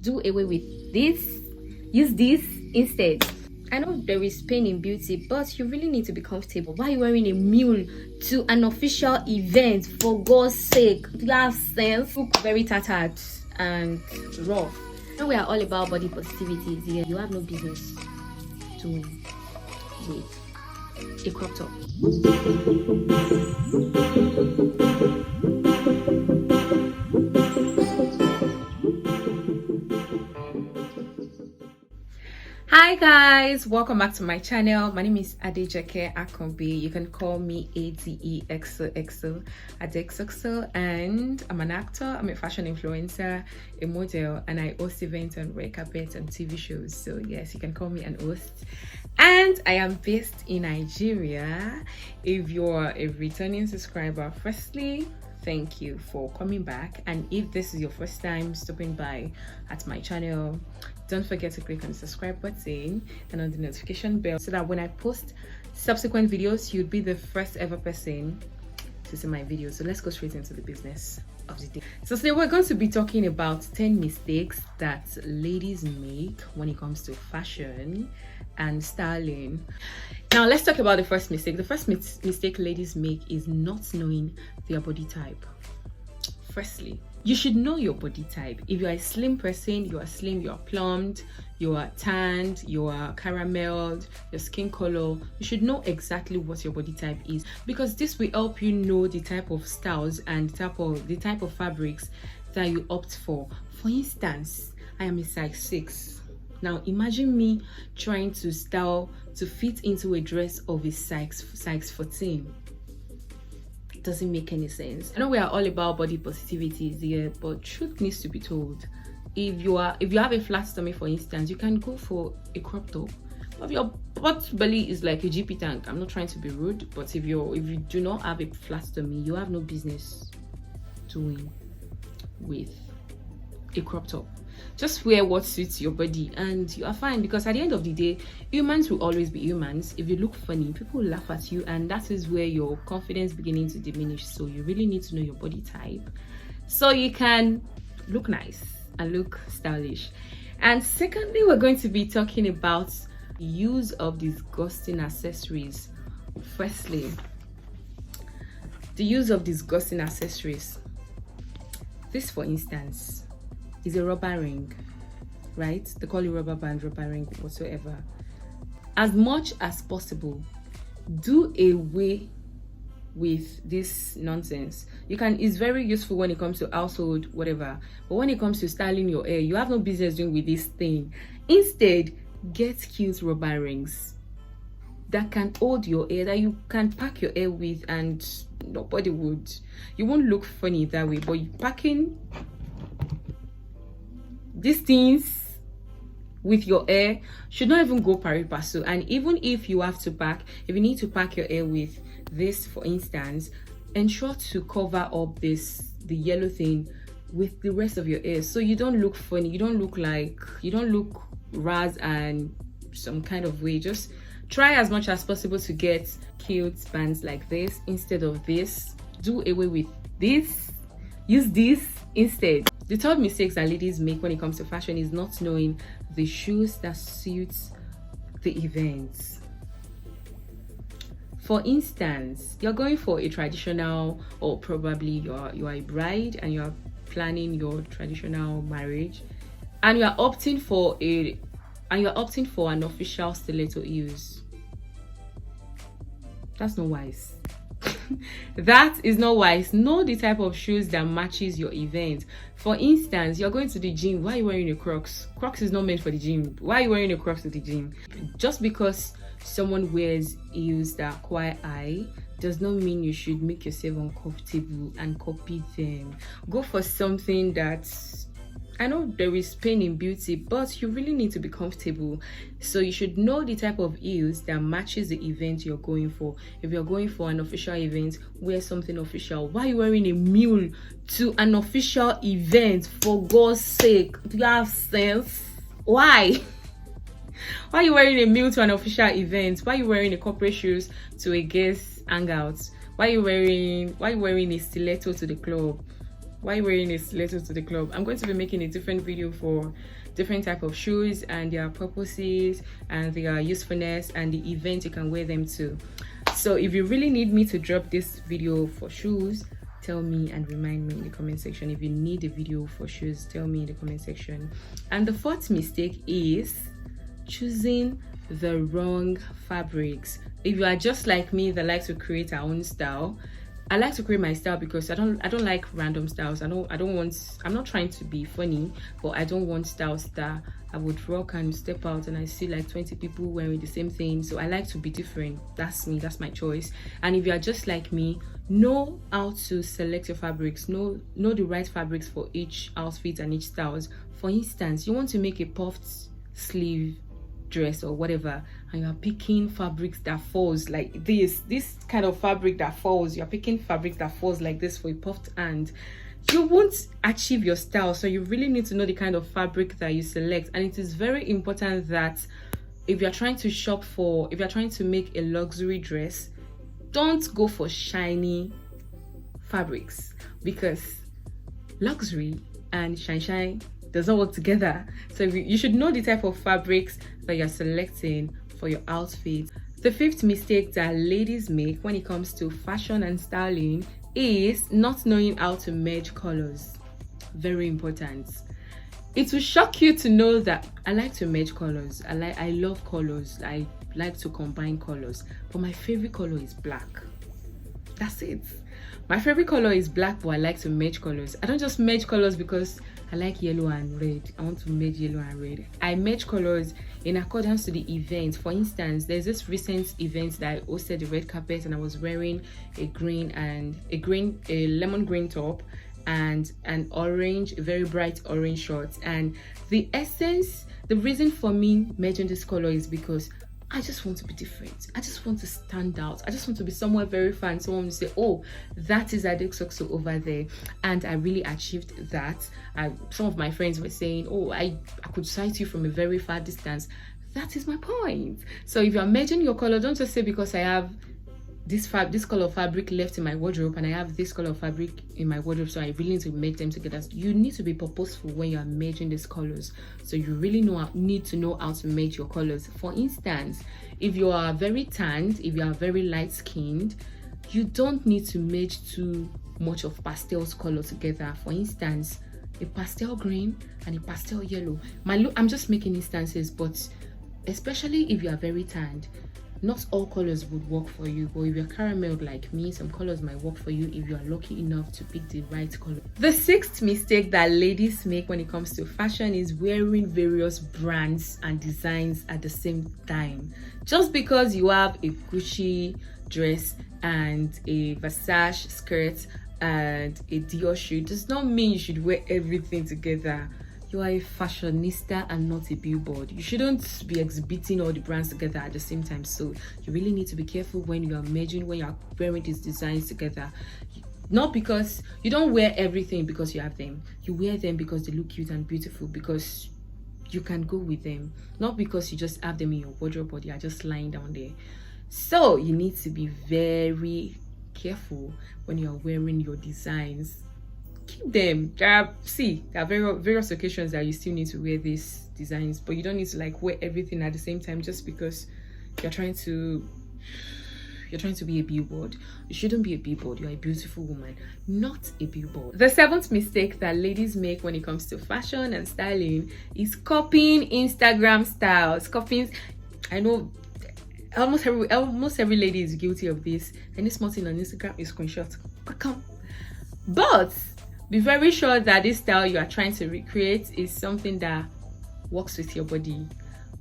Do away with this. Use this instead. I know there is pain in beauty, but you really need to be comfortable. Why are you wearing a mule to an official event? For God's sake, do you have sense? Look very tattered and rough. Now we are all about body positivity here. You have no business doing with a crop top. Hi guys, welcome back to my channel. My name is Adejeke Akombi. You can call me ADEXOXO, Adexoxo, and I'm an actor, I'm a fashion influencer, a model, and I host events on red carpet and TV shows. So yes, you can call me an host. And I am based in Nigeria. If you're a returning subscriber, firstly, thank you for coming back. And if this is your first time stopping by at my channel, don't forget to click on the subscribe button and on the notification bell so that when I post subsequent videos, you'd be the first ever person to see my videos. So let's go straight into the business of the day. So today we're going to be talking about 10 mistakes that ladies make when it comes to fashion and styling. Now let's talk about the first mistake. The first mistake ladies make is not knowing their body type. Firstly, you should know your body type. If you are a slim person, you are slim, you are plumped, you are tanned, you are carameled, your skin color, you should know exactly what your body type is, because this will help you know the type of styles and the type of fabrics that you opt for. For instance, I am a size 6. Now imagine me trying to style to fit into a dress of a size 14. Doesn't make any sense. I know we are all about body positivity here, but truth needs to be told. If you have a flat stomach, for instance, you can go for a crop top. If your butt belly is like a GP tank, I'm not trying to be rude, but if you do not have a flat stomach, you have no business doing with a crop top. Just wear what suits your body and you are fine, because at the end of the day, humans will always be humans. If you look funny, people will laugh at you, and that is where your confidence beginning to diminish. So you really need to know your body type so you can look nice and look stylish. And secondly, we're going to be talking about use of disgusting accessories. Firstly, the use of disgusting accessories. This, for instance, is a rubber ring, right? They call it rubber band, rubber ring, whatsoever. As much as possible, do away with this nonsense. It's very useful when it comes to household, whatever, but when it comes to styling your hair, you have no business doing with this thing. Instead, get cute rubber rings that can hold your hair, that you can pack your hair with, and you won't look funny that way. But you packing these things with your hair should not even go pari passu. And even if you need to pack your hair with this, for instance, ensure to cover up the yellow thing with the rest of your hair, so you don't look funny, you don't look raz and some kind of way. Just try as much as possible to get cute bands like this instead of this. Do away with this, use this instead. The third mistake that ladies make when it comes to fashion is not knowing the shoes that suits the event. For instance, you're going for a traditional, or probably you are a bride and you're planning your traditional marriage, and you're opting for an official stiletto heels. That's not wise. That is not wise. Know the type of shoes that matches your event. For instance, you're going to the gym. Why are you wearing a Crocs? Crocs is not meant for the gym. Why are you wearing a Crocs to the gym? Just because someone wears heels that are quite high does not mean you should make yourself uncomfortable and copy them. Go for something that's, I know there is pain in beauty, but you really need to be comfortable. So you should know the type of heels that matches the event you're going for. If you're going for an official event, wear something official. Why are you wearing a mule to an official event? For God's sake, do you have sense? Why? Why are you wearing a mule to an official event? Why are you wearing a corporate shoes to a guest hangout? Why are you wearing a stiletto to the club? why wearing a stiletto to the club? I'm going to be making a different video for different type of shoes and their purposes and their usefulness and the event you can wear them to. So if you really need me to drop this video for shoes, tell me and remind me in the comment section. If you need a video for shoes, tell me in the comment section. And the fourth mistake is choosing the wrong fabrics. If you are just like me that likes to create our own style, I like to create my style because I don't like random styles. I'm not trying to be funny, but I don't want styles that I would rock and step out and I see like 20 people wearing the same thing. So I like to be different. That's me, that's my choice. And if you are just like me, know how to select your fabrics, know the right fabrics for each outfit and each styles. For instance, you want to make a puffed sleeve dress or whatever, and you are picking fabrics that falls like this kind of fabric that falls, you're picking fabric that falls like this for a puffed hand, you won't achieve your style. So you really need to know the kind of fabric that you select. And it is very important that if you're trying to make a luxury dress, don't go for shiny fabrics, because luxury and shine does not work together. So you should know the type of fabrics that you're selecting for your outfit. The fifth mistake that ladies make when it comes to fashion and styling is not knowing how to merge colors. Very important. It will shock you to know that I like to merge colors. I love colors. I like to combine colors, but my favorite color is black. That's it. My favorite color is black, but I like to merge colors. I don't just merge colors because I like yellow and red. I want to merge yellow and red. I merge colors in accordance to the event. For instance, there's this recent event that I hosted the red carpet, and I was wearing a lemon green top and an orange, a very bright orange short. And the reason for me merging this color is because I just want to be different. I just want to stand out. I just want to be somewhere very fun. Someone will say, oh, that is Adeksokso over there. And I really achieved that. Some of my friends were saying, oh, I could sight you from a very far distance. That is my point. So if you're merging your color, don't just say because I have this color of fabric left in my wardrobe and I have this color of fabric in my wardrobe, so I really need to merge them together. You need to be purposeful when you are merging these colors. So you really need to know how to merge your colors. For instance, if you are very tanned, if you are very light skinned, you don't need to merge too much of pastels color together. For instance, a pastel green and a pastel yellow. I'm just making instances, but especially if you are very tanned, not all colors would work for you. But if you're caramel like me, some colors might work for you if you are lucky enough to pick the right color. The sixth mistake that ladies make when it comes to fashion is wearing various brands and designs at the same time. Just because you have a Gucci dress and a Versace skirt and a Dior shoe does not mean you should wear everything together. You are a fashionista and not a billboard. You shouldn't be exhibiting all the brands together at the same time. So you really need to be careful when you are merging, when you are wearing these designs together. Not because you don't wear everything because you have them. You wear them because they look cute and beautiful, because you can go with them. Not because you just have them in your wardrobe or they are just lying down there. So you need to be very careful when you are wearing your designs. Keep them. There are various occasions that you still need to wear these designs, but you don't need to like wear everything at the same time just because you're trying to be a billboard. You shouldn't be a billboard. You're a beautiful woman, not a billboard. The seventh mistake that ladies make when it comes to fashion and styling is copying Instagram styles. I know almost every lady is guilty of this. Any small thing on Instagram is screenshot. But be very sure that this style you are trying to recreate is something that works with your body.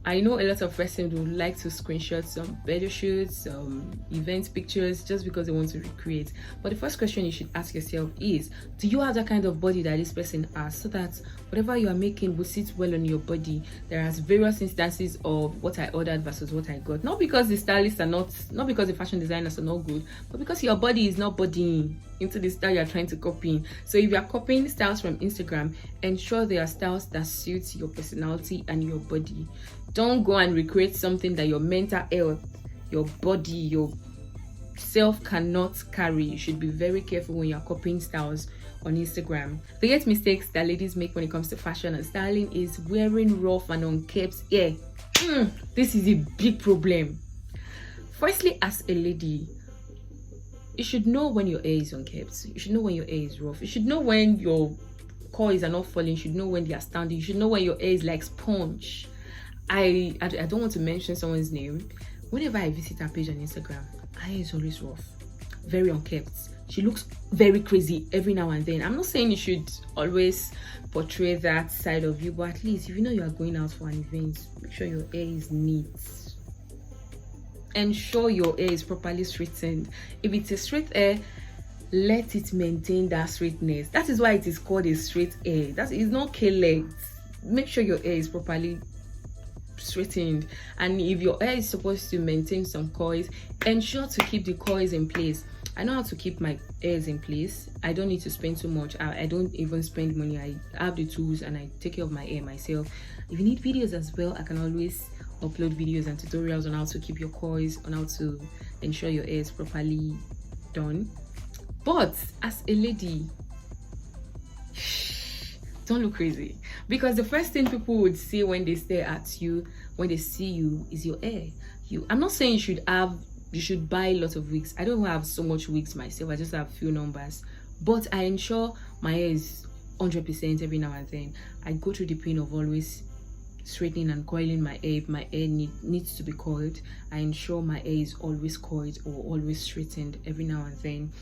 I know a lot of persons would like to screenshot some video shoots, some event pictures just because they want to recreate. But the first question you should ask yourself is, do you have that kind of body that this person has, so that whatever you are making will sit well on your body? There are various instances of what I ordered versus what I got. Not because the stylists are not because the fashion designers are not good, but because your body is not bodying into the style you are trying to copy. So if you are copying styles from Instagram, ensure they are styles that suit your personality and your body. Don't go and recreate something that your mental health, your body, your self cannot carry. You should be very careful when you're copying styles on Instagram. The 8 mistakes that ladies make when it comes to fashion and styling is wearing rough and unkempt hair. This is a big problem. Firstly, as a lady, you should know when your hair is unkempt. You should know when your hair is rough. You should know when your coils are not falling. You should know when they are standing. You should know when your hair is like sponge. I don't want to mention someone's name. Whenever I visit her page on Instagram, her hair is always rough, very unkempt. She looks very crazy every now and then. I'm not saying you should always portray that side of you, but at least if you know you are going out for an event, make sure your hair is neat. Ensure your hair is properly straightened. If it's a straight hair, let it maintain that straightness. That is why it is called a straight hair. That is not K-legs. Make sure your hair is properly straightened, and if your hair is supposed to maintain some coils, ensure to keep the coils in place. I know how to keep my hairs in place. I don't need to spend too much. I don't even spend money. I have the tools and I take care of my hair myself. If you need videos as well, I can always upload videos and tutorials on how to keep your coils, on how to ensure your hair is properly done. But as a lady, don't look crazy, because the first thing people would say when they stare at you, when they see you, is your hair. I'm not saying you should buy lots of wigs. I don't have so much wigs myself. I just have few numbers, but I ensure my hair is 100% every now and then. I go through the pain of always straightening and coiling my hair. If my hair needs to be coiled, I ensure my hair is always coiled or always straightened every now and then.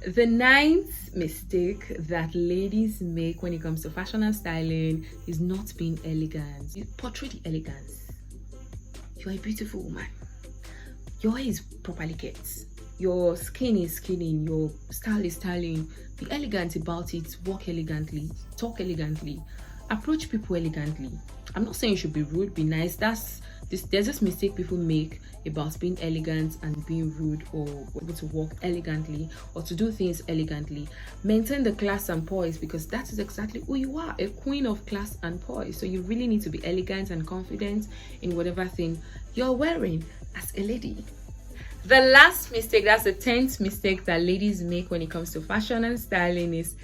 The 9th mistake that ladies make when it comes to fashion and styling is not being elegant. You portray the elegance. You are a beautiful woman. Your hair is properly kept. Your skin is skinning. Your style is styling. Be elegant about it. Walk elegantly. Talk elegantly. Approach people elegantly. I'm not saying you should be rude, be nice. There's this mistake people make about being elegant and being rude, or able to walk elegantly or to do things elegantly. Maintain the class and poise, because that is exactly who you are, a queen of class and poise. So you really need to be elegant and confident in whatever thing you're wearing as a lady. The last mistake, that's the 10th mistake that ladies make when it comes to fashion and styling, is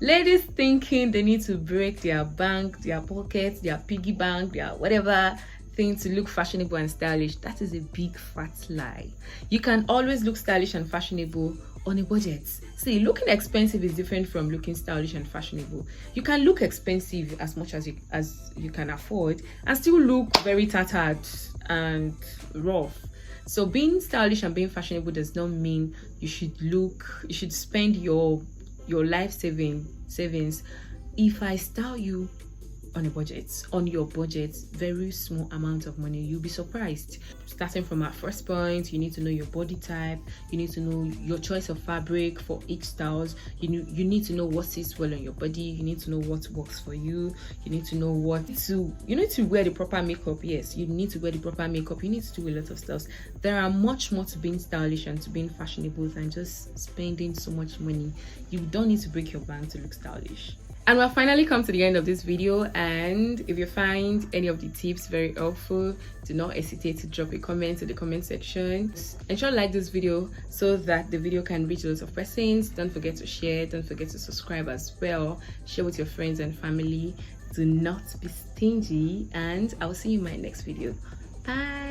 ladies thinking they need to break their bank, their pockets, their piggy bank, their whatever thing to look fashionable and stylish. That is a big fat lie. You can always look stylish and fashionable on a budget. See, looking expensive is different from looking stylish and fashionable. You can look expensive as much as you can afford and still look very tattered and rough. So being stylish and being fashionable does not mean you should spend your life savings. If I style you on your budget, very small amount of money, you'll be surprised. Starting from our first point, you need to know your body type, you need to know your choice of fabric for each styles, you need to know what sits well on your body, you need to know what works for you, you need to know you need to wear the proper makeup. Yes, you need to wear the proper makeup, you need to do a lot of stuff. There are much more to being stylish and to being fashionable than just spending so much money. You don't need to break your bank to look stylish. And we've finally come to the end of this video, and if you find any of the tips very helpful, do not hesitate to drop a comment in the comment section. Ensure to like this video so that the video can reach lots of persons. Don't forget to share, don't forget to subscribe as well. Share with your friends and family. Do not be stingy, and I'll see you in my next video. Bye.